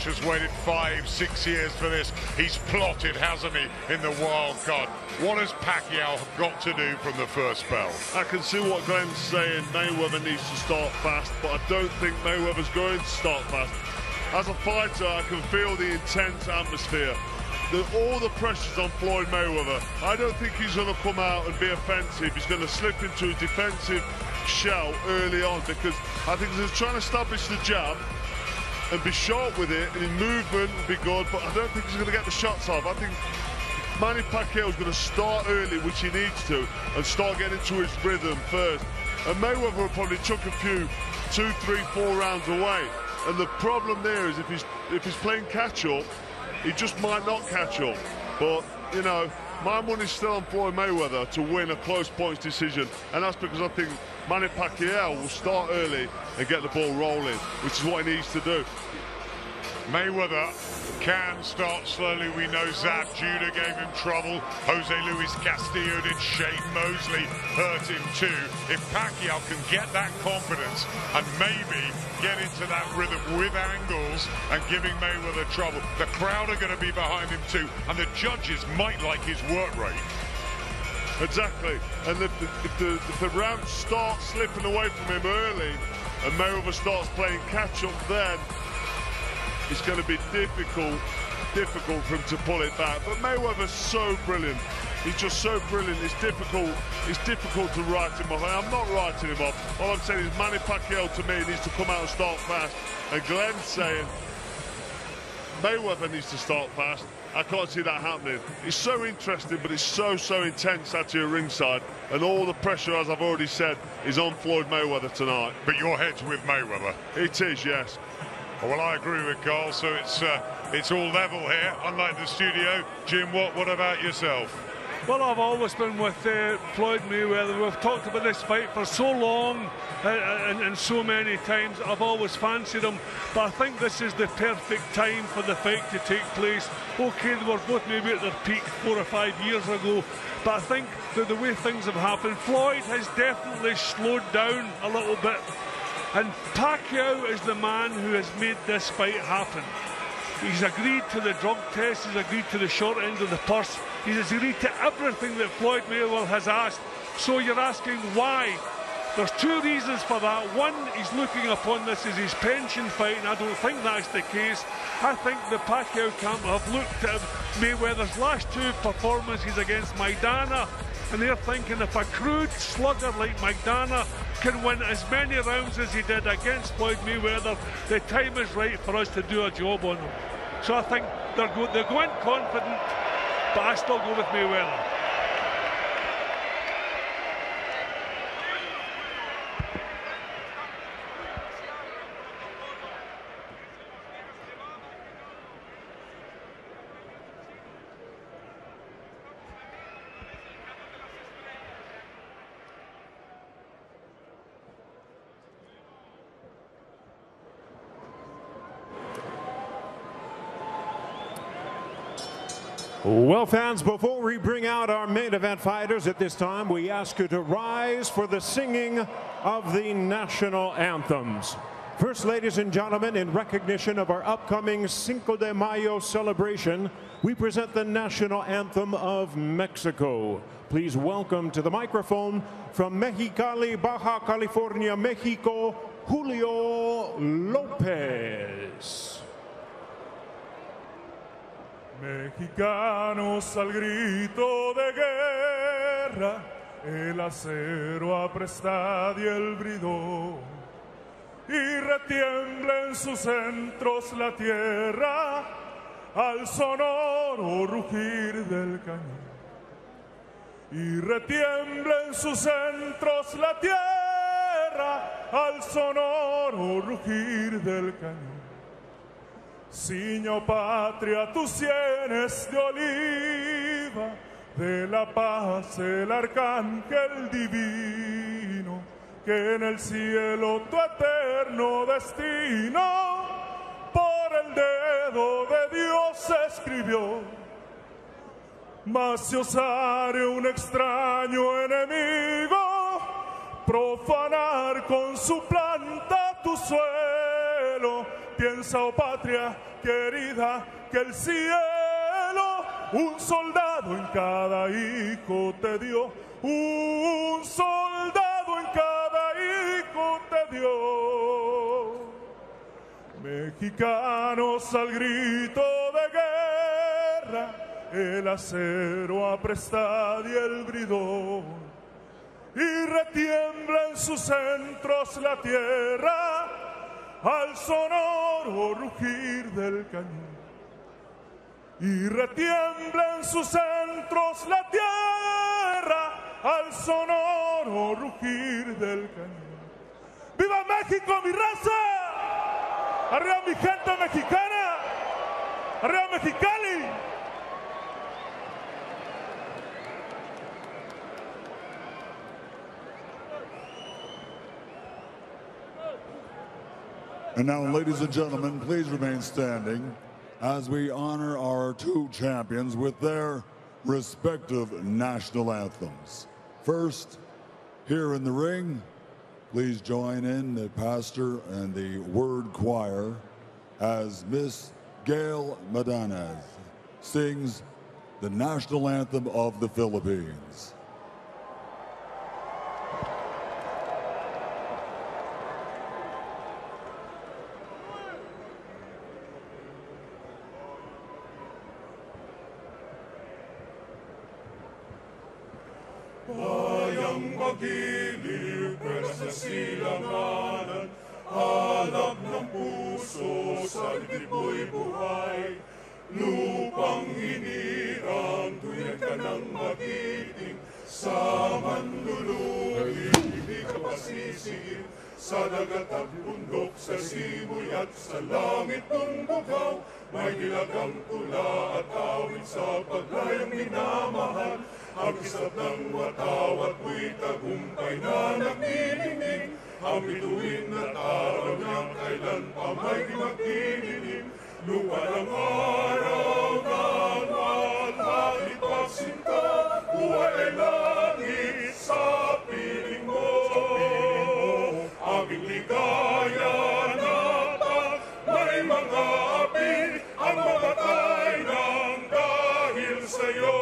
Has waited 5-6 years for this. He's plotted, hasn't he, in the wild card. What has Pacquiao got to do from the first bell? I can see what Glenn's saying. Mayweather needs to start fast, but I don't think Mayweather's going to start fast. As a fighter, I can feel the intense atmosphere. All the pressure's on Floyd Mayweather. I don't think he's going to come out and be offensive. He's going to slip into a defensive shell early on, because I think he's trying to establish the jab and be sharp with it, and in movement will be good, but I don't think he's going to get the shots off. I think Manny Pacquiao is going to start early, which he needs to, and start getting into his rhythm first. And Mayweather will probably chuck a few 2, 3, 4 rounds away. And the problem there is if he's playing catch-up, he just might not catch up. But, you know, my money's still on Floyd Mayweather to win a close points decision, and that's because I think Manny Pacquiao will start early and get the ball rolling, which is what he needs to do. Mayweather can start slowly. We know Zab Judah gave him trouble. Jose Luis Castillo did. Shane Mosley hurt him too. If Pacquiao can get that confidence and maybe get into that rhythm with angles and giving Mayweather trouble, the crowd are going to be behind him too, and the judges might like his work rate. Exactly, and if the round starts slipping away from him early and Mayweather starts playing catch-up, then it's going to be difficult for him to pull it back. But Mayweather's so brilliant. He's just so brilliant. It's difficult to write him off. I'm not writing him off. All I'm saying is Manny Pacquiao, to me, needs to come out and start fast. And Glenn's saying Mayweather needs to start fast. I can't see that happening. It's so interesting, but it's so intense at your ringside, and all the pressure, as I've already said, is on Floyd Mayweather tonight. But your head's with Mayweather. It is, yes. Well, I agree with Carl, so it's all level here, unlike the studio. Jim, what about yourself? Well, I've always been with Floyd Mayweather. We've talked about this fight for so long and so many times. I've always fancied him, but I think this is the perfect time for the fight to take place. Okay, they were both maybe at their peak 4 or 5 years ago, but I think that the way things have happened, Floyd has definitely slowed down a little bit, and Pacquiao is the man who has made this fight happen. He's agreed to the drug test, he's agreed to the short end of the purse, he's agreed to everything that Floyd Mayweather has asked. So you're asking why? There's 2 reasons for that. One, he's looking upon this as his pension fight, and I don't think that's the case. I think the Pacquiao camp have looked at Mayweather's last 2 performances against Maidana, and they're thinking if a crude slugger like Maidana can win as many rounds as he did against Floyd Mayweather, the time is right for us to do a job on him. So I think they're going confident, but I still go with Mayweather. Well, fans, before we bring out our main event fighters at this time, we ask you to rise for the singing of the national anthems. First, ladies and gentlemen, in recognition of our upcoming Cinco de Mayo celebration, we present the national anthem of Mexico. Please welcome to the microphone from Mexicali, Baja California, Mexico, Julio Lopez. Mexicanos al grito de guerra, el acero apresta y el bridón, y retiembla en sus centros la tierra al sonoro rugir del cañón. Y retiembla en sus centros la tierra al sonoro rugir del cañón. Ciño patria, tus sienes de oliva, de la paz el arcángel divino, que en el cielo tu eterno destino por el dedo de Dios escribió. Mas si osare un extraño enemigo profanar con su planta tu suelo, piensa, oh patria, querida, que el cielo un soldado en cada hijo te dio, un soldado en cada hijo te dio. Mexicanos al grito de guerra, el acero apresta y el bridón, y retiembla en sus centros la tierra al sonoro rugir del cañón. Y retiembla en sus centros la tierra al sonoro rugir del cañón. ¡Viva México, mi raza! ¡Arriba mi gente mexicana! ¡Arriba Mexicali! And now, ladies and gentlemen, please remain standing as we honor our two champions with their respective national anthems. First, here in the ring, please join in the pastor and the word choir as Miss Gail Madanez sings the national anthem of the Philippines. Bayang magiliw, pwes na silanganan, hanap ng puso, sa dibdib mo'y buhay. Lupang hinirang, tuyag ka ng magiting, sa manluluhin, hindi ka pasisingin. Sa dagat at bundok, sa simoy at sa langit ng bugaw, may nilagang tula at awit sa paglayang minamahal. Ang isap ng wataw at mo'y tagumpay na nagniningning, ang bituin at araw niyang kailan pa may di magdidilim. Lupa ng araw ng walhati pagsinta, buhay ay langit sa piling mo. Aming ligaya na may mga api, ang mamatay ng dahil sa'yo.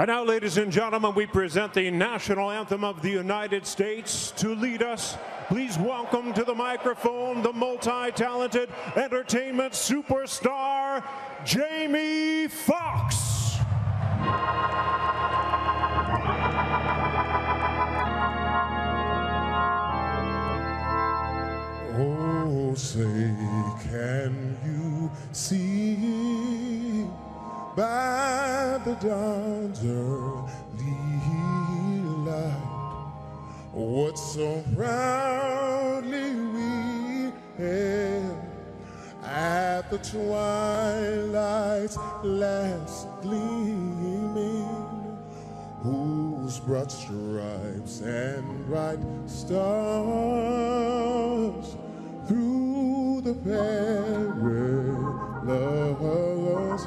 And now, ladies and gentlemen, we present the national anthem of the United States. To lead us, please welcome to the microphone the multi-talented entertainment superstar, Jamie Foxx. Oh, say, can you see by the dawn's early light what so proudly we hailed at the twilight's last gleaming, whose broad stripes and bright stars through the perilous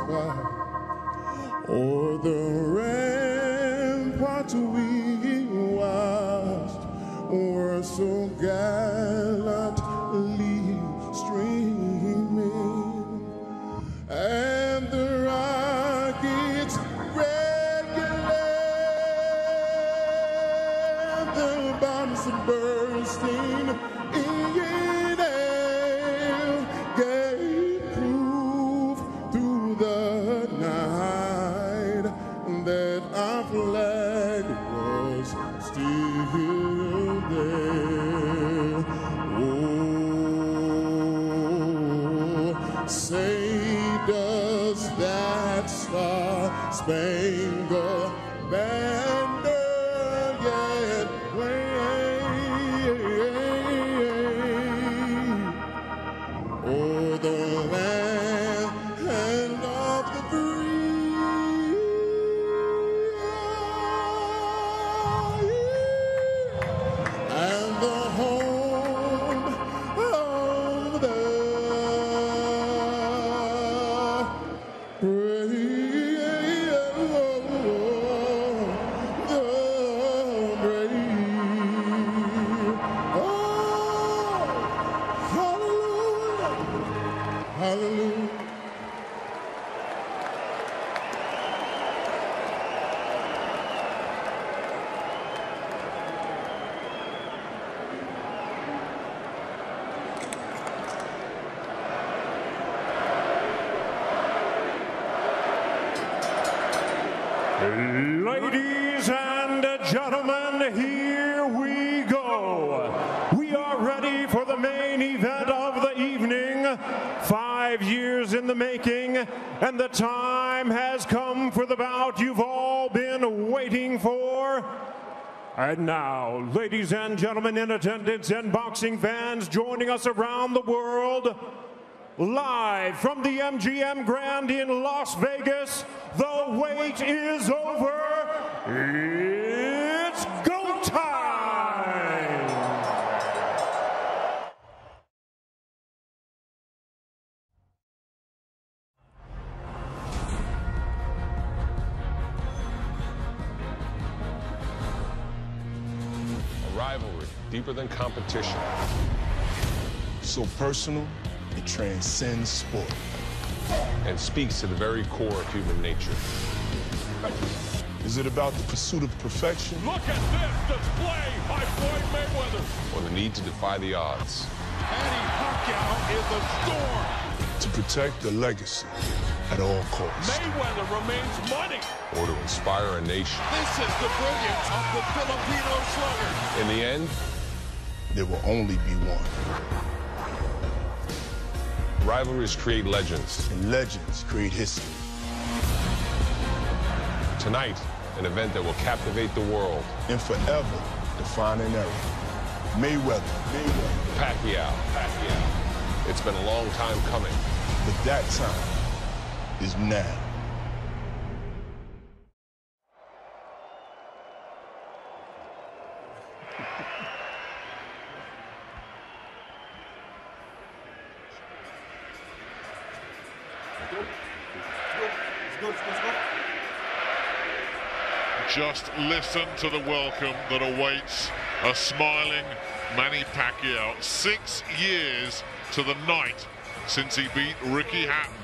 fight o'er the rampart we watched were so gallantly streaming, and the rockets regular, the bombs bursting in air, gave proof through the night that our flag was still there. Oh, say does that star-spangled banner yet wave o'er the land of the free, and the home of the hallelujah. Ladies and gentlemen, here we go. We are ready for the main event of the evening. 5 years in the making, and the time has come for the bout you've all been waiting for. And now, ladies and gentlemen in attendance and boxing fans joining us around the world, live from the MGM Grand in Las Vegas, the wait is over. It's go time! A rivalry deeper than competition. So personal, it transcends sport. And speaks to the very core of human nature. Is it about the pursuit of perfection? Look at this display by Floyd Mayweather. Or the need to defy the odds. Manny Pacquiao is a storm. To protect the legacy at all costs. Mayweather remains money. Or to inspire a nation. This is the brilliance of the Filipino slugger. In the end, there will only be one. Rivalries create legends. And legends create history. Tonight, an event that will captivate the world. And forever define an era. Mayweather. Pacquiao. It's been a long time coming. But that time is now. Just listen to the welcome that awaits a smiling Manny Pacquiao. 6 years to the night since he beat Ricky Hatton.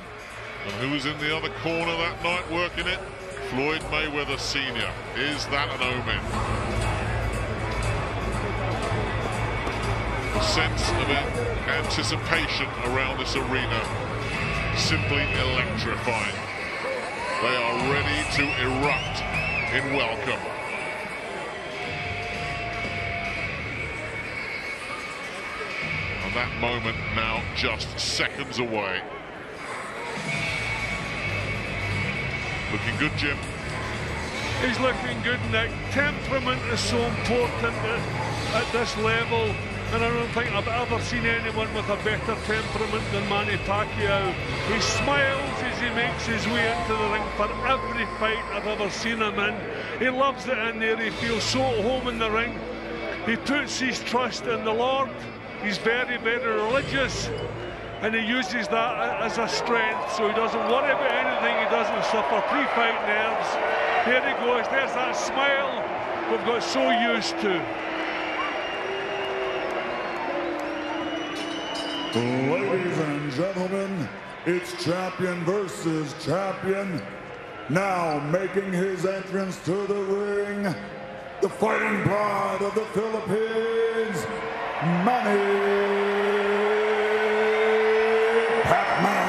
And who was in the other corner that night working it? Floyd Mayweather Sr. Is that an omen? The sense of anticipation around this arena, simply electrifying. They are ready to erupt in welcome. And that moment now just seconds away. Looking good, Jim. He's looking good, Nick. Temperament is so important at this level, and I don't think I've ever seen anyone with a better temperament than Manny Pacquiao. He smiles as he makes his way into the ring for every fight I've ever seen him in. He loves it in there. He feels so at home in the ring. He puts his trust in the Lord. He's very, very religious, and he uses that as a strength, so he doesn't worry about anything. He doesn't suffer pre-fight nerves. There he goes. There's that smile we've got so used to. Ladies and gentlemen, it's champion versus champion. Now making his entrance to the ring, the fighting pride of the Philippines, Manny Pacquiao.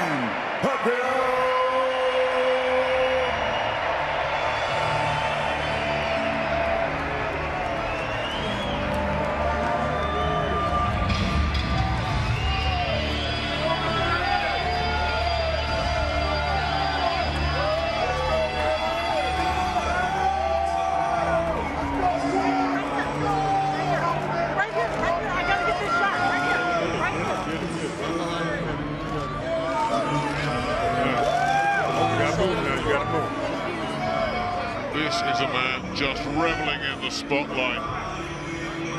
This is a man just reveling in the spotlight.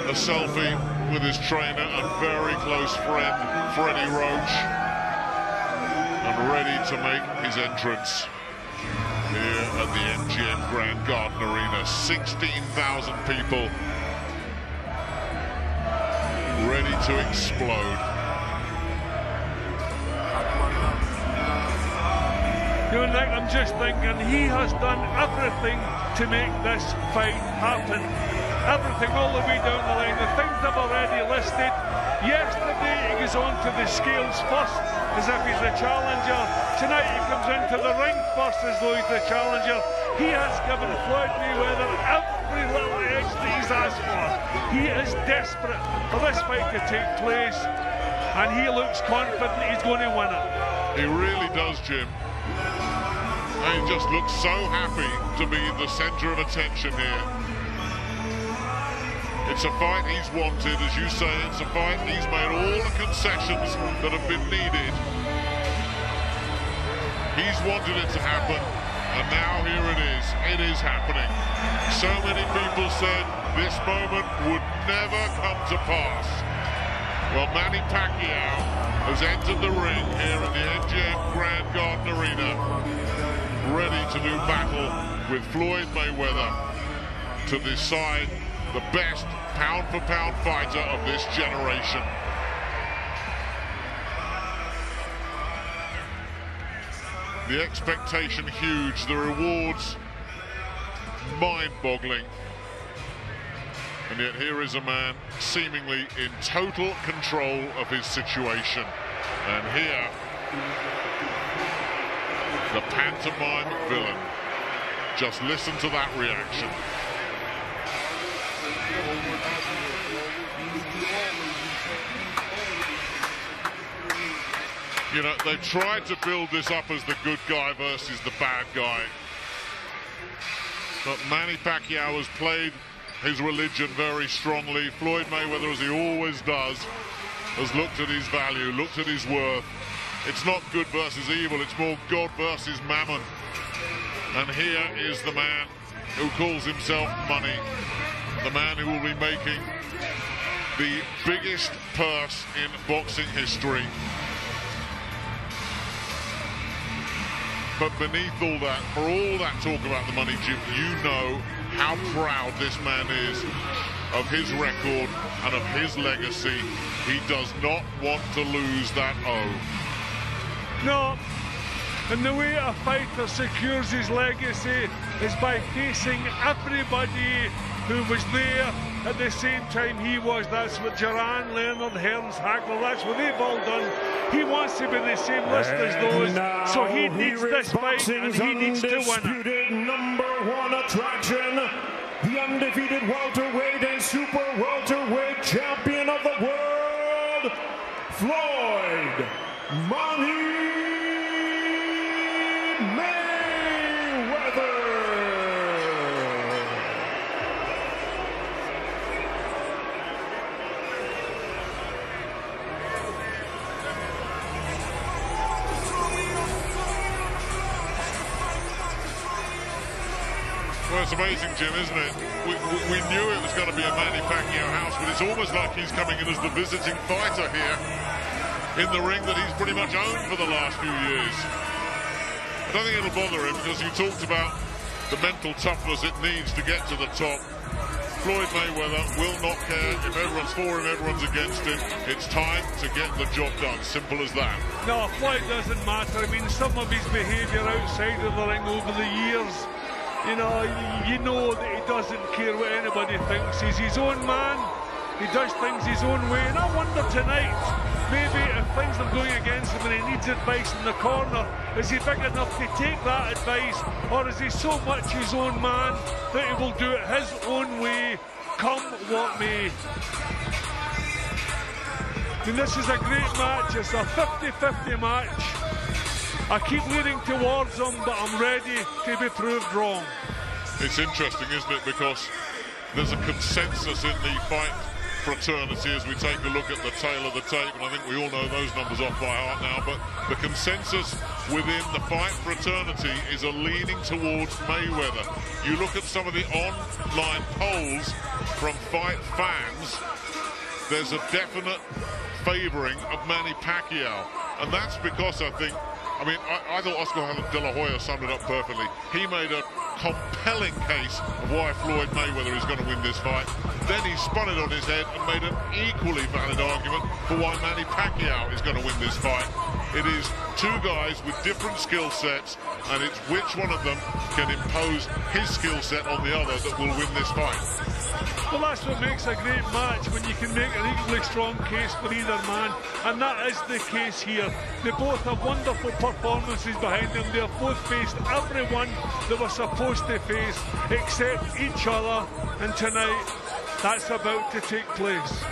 A selfie with his trainer and very close friend, Freddie Roach. And ready to make his entrance here at the MGM Grand Garden Arena. 16,000 people ready to explode. You know, Nick, I'm just thinking he has done everything to make this fight happen. Everything all the way down the line. The things I've already listed. Yesterday he goes on to the scales first as if he's the challenger. Tonight he comes into the ring first as though he's the challenger. He has given Floyd Mayweather every little edge that he's asked for. He is desperate for this fight to take place, and he looks confident he's going to win it. He really does, Jim. And he just looks so happy to be the centre of attention here. It's a fight he's wanted, as you say. It's a fight he's made all the concessions that have been needed. He's wanted it to happen, and now here it is. It is happening. So many people said this moment would never come to pass. Well, Manny Pacquiao has entered the ring here in the MGM Grand Garden Arena, ready to do battle with Floyd Mayweather to decide the best pound-for-pound fighter of this generation. The expectation huge, the rewards mind-boggling. And yet here is a man seemingly in total control of his situation. And here, the pantomime villain. Just listen to that reaction. You know, they tried to build this up as the good guy versus the bad guy. But Manny Pacquiao has played his religion very strongly. Floyd Mayweather, as he always does, has looked at his value, looked at his worth. It's not good versus evil, it's more God versus mammon. And here is the man who calls himself Money, the man who will be making the biggest purse in boxing history. But beneath all that, for all that talk about the money, Jim, you know how proud this man is of his record and of his legacy. He does not want to lose that O. No, and the way a fighter secures his legacy is by facing everybody who was there at the same time he was. That's what Duran, Leonard, Hearns, Hagler, that's what they've all done. He wants to be the same list as those, so he needs this fight and he needs to win it. Number one attraction, the undefeated welterweight and super welterweight champion of the world, Floyd Money Mayweather. Well, it's amazing, Jim, isn't it? We knew it was going to be a Manny Pacquiao house, but it's almost like he's coming in as the visiting fighter here in the ring that he's pretty much owned for the last few years. I don't think it'll bother him, because you talked about the mental toughness it needs to get to the top. Floyd Mayweather will not care if everyone's for him, everyone's against him. It's time to get the job done. Simple as that. No, Floyd doesn't matter. I mean, some of his behaviour outside of the ring over the years, you know that he doesn't care what anybody thinks. He's his own man. He does things his own way. And I wonder tonight, maybe if things are going against him and he needs advice in the corner, is he big enough to take that advice? Or is he so much his own man that he will do it his own way, come what may? I mean, this is a great match. It's a 50-50 match. I keep leaning towards him, but I'm ready to be proved wrong. It's interesting, isn't it? Because there's a consensus in the fight fraternity as we take a look at the tail of the tape, and I think we all know those numbers off by heart now, but the consensus within the fight fraternity is a leaning towards Mayweather. You look at some of the online polls from fight fans, there's a definite favouring of Manny Pacquiao, and that's because I think, I thought Oscar De La Hoya summed it up perfectly. He made a compelling case of why Floyd Mayweather is going to win this fight. Then he spun it on his head and made an equally valid argument for why Manny Pacquiao is going to win this fight. It is two guys with different skill sets, and it's which one of them can impose his skill set on the other that will win this fight. Well, that's what makes a great match, when you can make an equally strong case for either man, and that is the case here. They both have wonderful performances behind them. They have both faced everyone they were supposed to face except each other, and tonight that's about to take place.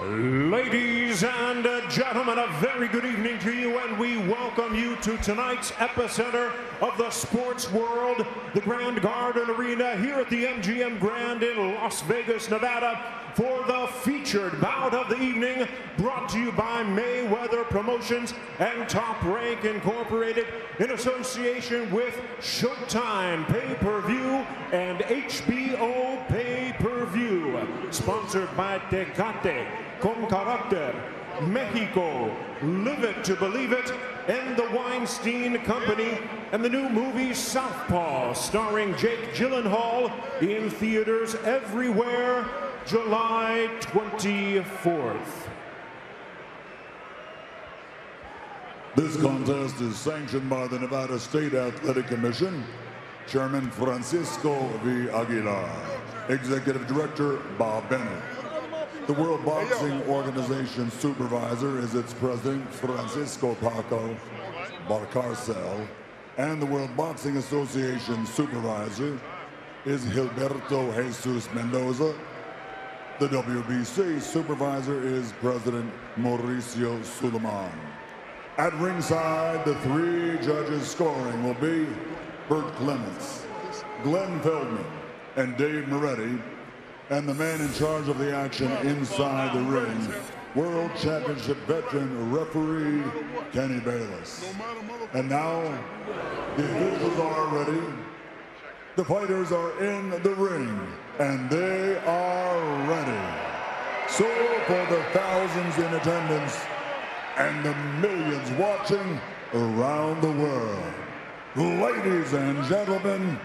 Ladies and gentlemen, a very good evening to you, and we welcome you to tonight's epicenter of the sports world, the Grand Garden Arena here at the MGM Grand in Las Vegas, Nevada, for the featured bout of the evening, brought to you by Mayweather Promotions and Top Rank Incorporated in association with Showtime Pay-Per-View and HBO Pay-Per-View, sponsored by Tecate, Con Carácter, Mexico, Live It to Believe It, and the Weinstein Company, and the new movie Southpaw, starring Jake Gyllenhaal, in theaters everywhere, July 24th. This contest is sanctioned by the Nevada State Athletic Commission, Chairman Francisco V. Aguilar, Executive Director Bob Bennett. The World Boxing Organization supervisor is its president, Francisco Paco Barcarcel, and the World Boxing Association supervisor is Gilberto Jesus Mendoza. The WBC supervisor is President Mauricio Suleiman. At ringside, the three judges scoring will be Bert Clements, Glenn Feldman, and Dave Moretti, and the man in charge of the action inside the ring, World Championship veteran referee Kenny Bayless. And now, the officials are ready. The fighters are in the ring, and they are ready. So for the thousands in attendance and the millions watching around the world, ladies and gentlemen,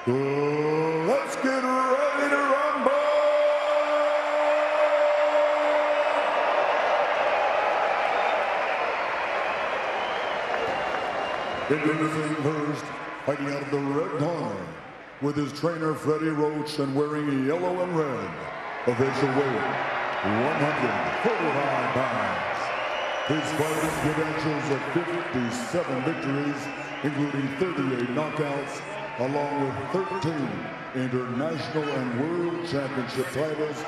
let's get ready to rumble! Introducing first, fighting out of the red corner, with his trainer Freddie Roach and wearing yellow and red, official weight 145 pounds. His fighting credentials of 57 victories, including 38 knockouts, along with 13 international and world championship titles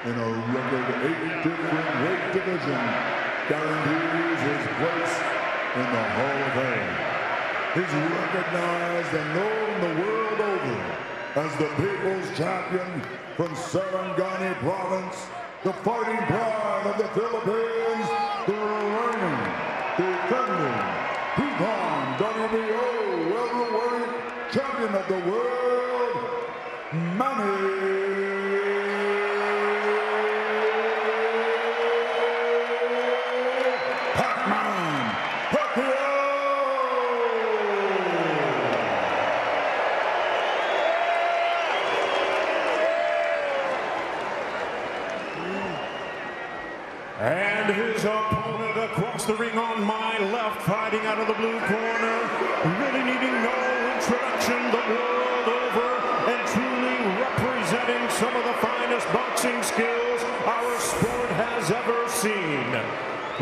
in a record 8 different weight division, guarantees his place in the Hall of Fame. He's recognized and known the world over as the people's champion from Sarangani province, the fighting pride of the Philippines, the reigning, defending, two-time WBO welterweight champion of the world, Manny. And his opponent across the ring on my left, fighting out of the blue corner, really needing no introduction the world over, and truly representing some of the finest boxing skills our sport has ever seen.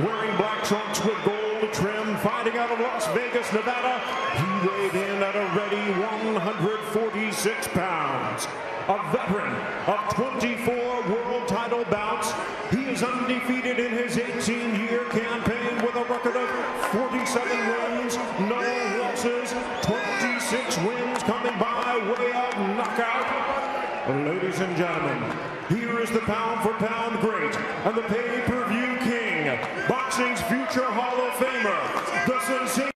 Wearing black trunks with gold trim, fighting out of Las Vegas, Nevada, he weighed in at a ready 146 pounds. A veteran of 24 world title bouts, he is undefeated in his 18-year campaign with a record of 47 wins, no losses, 26 wins coming by way of knockout. Ladies and gentlemen, here is the pound-for-pound great and the pay-per-view king, boxing's future Hall of Famer, the sensation.